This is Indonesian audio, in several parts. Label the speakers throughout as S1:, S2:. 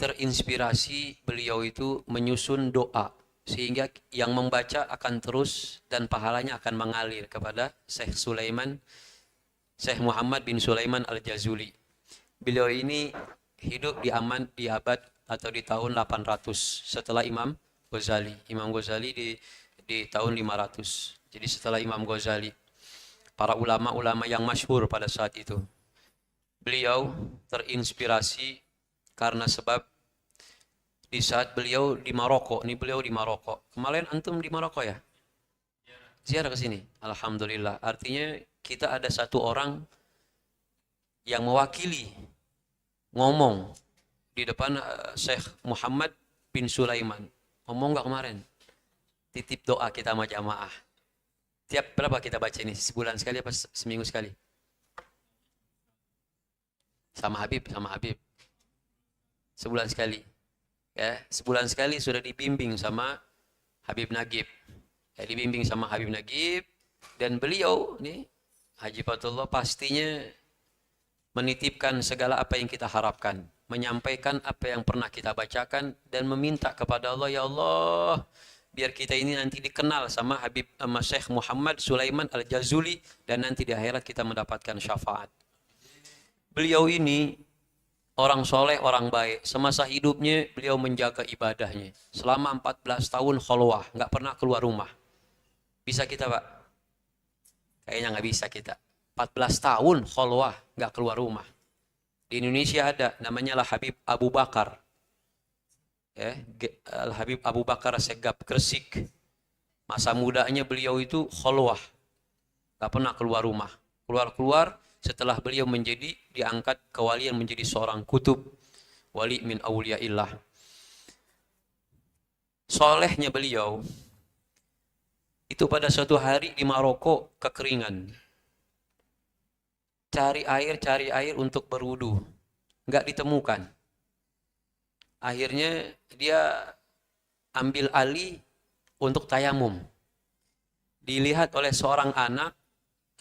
S1: terinspirasi beliau itu menyusun doa sehingga yang membaca akan terus dan pahalanya akan mengalir kepada Syekh Muhammad bin Sulaiman Al-Jazuli. Beliau ini hidup di abad atau di tahun 800 setelah Imam Ghazali. Imam Ghazali di tahun 500. Jadi setelah Imam Ghazali, para ulama-ulama yang masyhur pada saat itu. Beliau terinspirasi karena sebab di saat beliau di Maroko, ini beliau di Maroko. Kemarin antum di Maroko ya? Ziarah ke sini. Alhamdulillah. Artinya kita ada satu orang yang mewakili ngomong di depan Syekh Muhammad bin Sulaiman. Ngomong nggak kemarin? Titip doa kita sama jamaah. Tiap berapa kita baca ini? Sebulan sekali apa seminggu sekali? Sama Habib. Sebulan sekali. Ya, sebulan sekali sudah dibimbing sama Habib Nagib. Ya, dibimbing sama Habib Nagib dan beliau nih Haji Fatullah pastinya menitipkan segala apa yang kita harapkan, menyampaikan apa yang pernah kita bacakan dan meminta kepada Allah, ya Allah, biar kita ini nanti dikenal sama Syekh Muhammad Sulaiman Al-Jazuli dan nanti di akhirat kita mendapatkan syafaat. Beliau ini orang soleh, orang baik. Semasa hidupnya beliau menjaga ibadahnya. Selama 14 tahun khalwah, nggak pernah keluar rumah. Bisa kita Pak? Kayaknya nggak bisa kita. 14 tahun khalwah, nggak keluar rumah. Di Indonesia ada, namanya lah Habib Abu Bakar. Ya, Habib Abu Bakar Segap, Gresik. Masa mudanya beliau itu khalwah. Nggak pernah keluar rumah. Keluar-keluar setelah beliau diangkat kewalian menjadi seorang kutub. Wali min awliyaillah. Solehnya beliau, itu pada suatu hari di Maroko kekeringan. Cari air untuk berwudu. Nggak ditemukan. Akhirnya dia ambil alih untuk tayamum. Dilihat oleh seorang anak,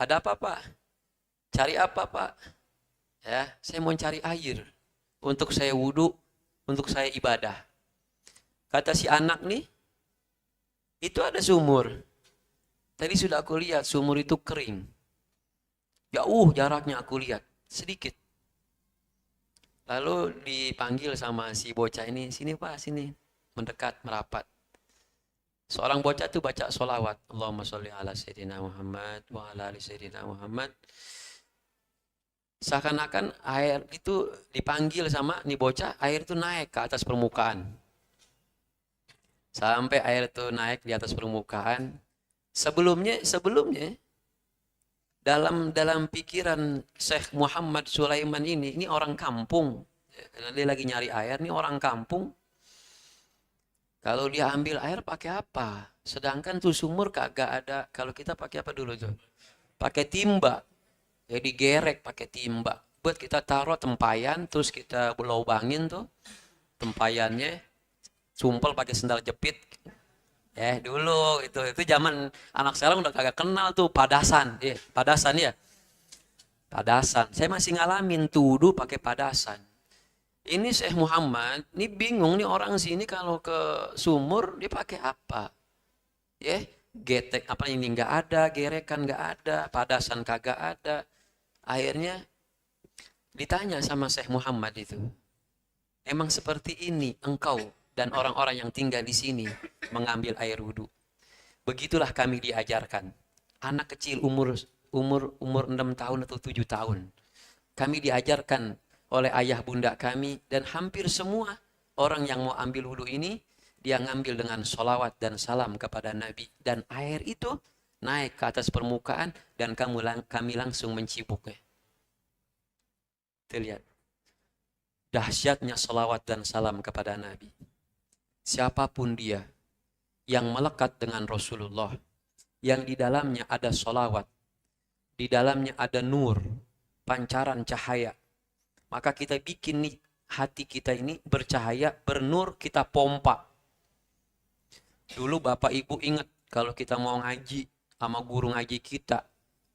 S1: ada apa Pak? Cari apa Pak? Ya, saya mau cari air. Untuk saya wudu, untuk saya ibadah. Kata si anak nih, itu ada sumur. Tadi sudah aku lihat sumur itu kering. Jauh jaraknya aku lihat, sedikit. Lalu dipanggil sama si bocah ini, sini Pak, sini. Mendekat, merapat. Seorang bocah itu baca sholawat. Allahumma sholli ala Sayyidina Muhammad wa ala ali Sayyidina Muhammad. Seakan-akan air itu dipanggil sama nih bocah, air itu naik ke atas permukaan. Sampai air itu naik di atas permukaan. Sebelumnya dalam pikiran Syekh Muhammad Sulaiman ini orang kampung. Dia lagi nyari air, ini orang kampung. Kalau dia ambil air pakai apa? Sedangkan tuh sumur kagak ada. Kalau kita pakai apa dulu tuh? Pakai timba. Jadi gerek pakai timba. Buat kita taruh tempayan, terus kita lubangin tuh tempayannya. Sumpel pakai sendal jepit. Dulu itu zaman anak sekarang udah kagak kenal tuh padasan. Padasan ya. Padasan. Saya masih ngalamin tuduh pakai padasan. Ini Syekh Muhammad, ini bingung nih orang sini kalau ke sumur dia pakai apa? Getek apa ini nggak ada, gerekan nggak ada, padasan kagak ada. Akhirnya ditanya sama Syekh Muhammad itu, emang seperti ini engkau dan orang-orang yang tinggal di sini mengambil air wudhu? Begitulah kami diajarkan. Anak kecil umur 6 tahun atau 7 tahun. Kami diajarkan oleh ayah bunda kami dan hampir semua orang yang mau ambil wudhu ini dia ngambil dengan sholawat dan salam kepada Nabi dan air itu naik ke atas permukaan dan kami langsung mencibuknya. Terlihat dahsyatnya sholawat dan salam kepada Nabi. Siapapun dia yang melekat dengan Rasulullah, yang di dalamnya ada sholawat, di dalamnya ada nur, pancaran cahaya, maka kita bikin nih hati kita ini bercahaya, bernur, kita pompa. Dulu Bapak Ibu ingat kalau kita mau ngaji sama guru ngaji kita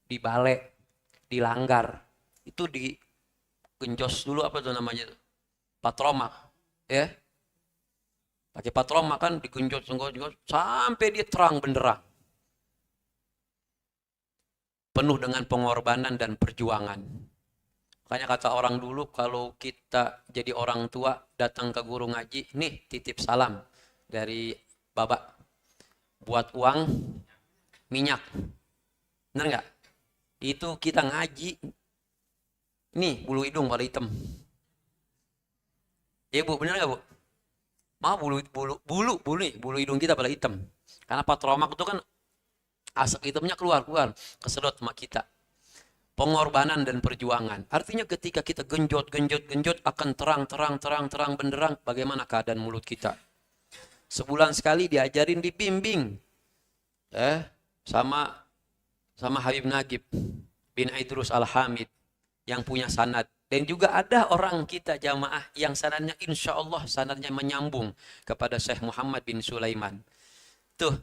S1: di balai, di langgar, itu di genjos dulu apa tuh namanya? Patromak. Ya, pakai patroma kan digenjot sampai dia terang benderang. Penuh dengan pengorbanan dan perjuangan. Makanya kata orang dulu, kalau kita jadi orang tua datang ke guru ngaji, nih titip salam dari Bapak buat uang minyak. Bener nggak? Itu kita ngaji, nih bulu hidung pada hitam. Ya Bu, bener nggak Bu? Mau bulu hidung kita pada hitam. Karena patromak itu kan asap hitamnya keluar kesedot sama kita. Pengorbanan dan perjuangan. Artinya ketika kita genjot akan terang benderang bagaimana keadaan mulut kita. Sebulan sekali diajarin, dibimbing. Sama Habib Nagib bin Idrus Al-Hamid yang punya sanad. Dan juga ada orang kita jamaah yang sanadnya insya Allah sanadnya menyambung kepada Syekh Muhammad bin Sulaiman. Tuh,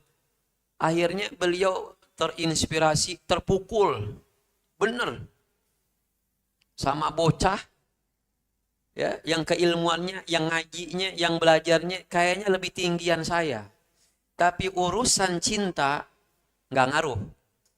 S1: akhirnya beliau terinspirasi, terpukul. Bener. Sama bocah, ya, yang keilmuannya, yang ngajinya, yang belajarnya kayaknya lebih tinggian saya. Tapi urusan cinta nggak ngaruh.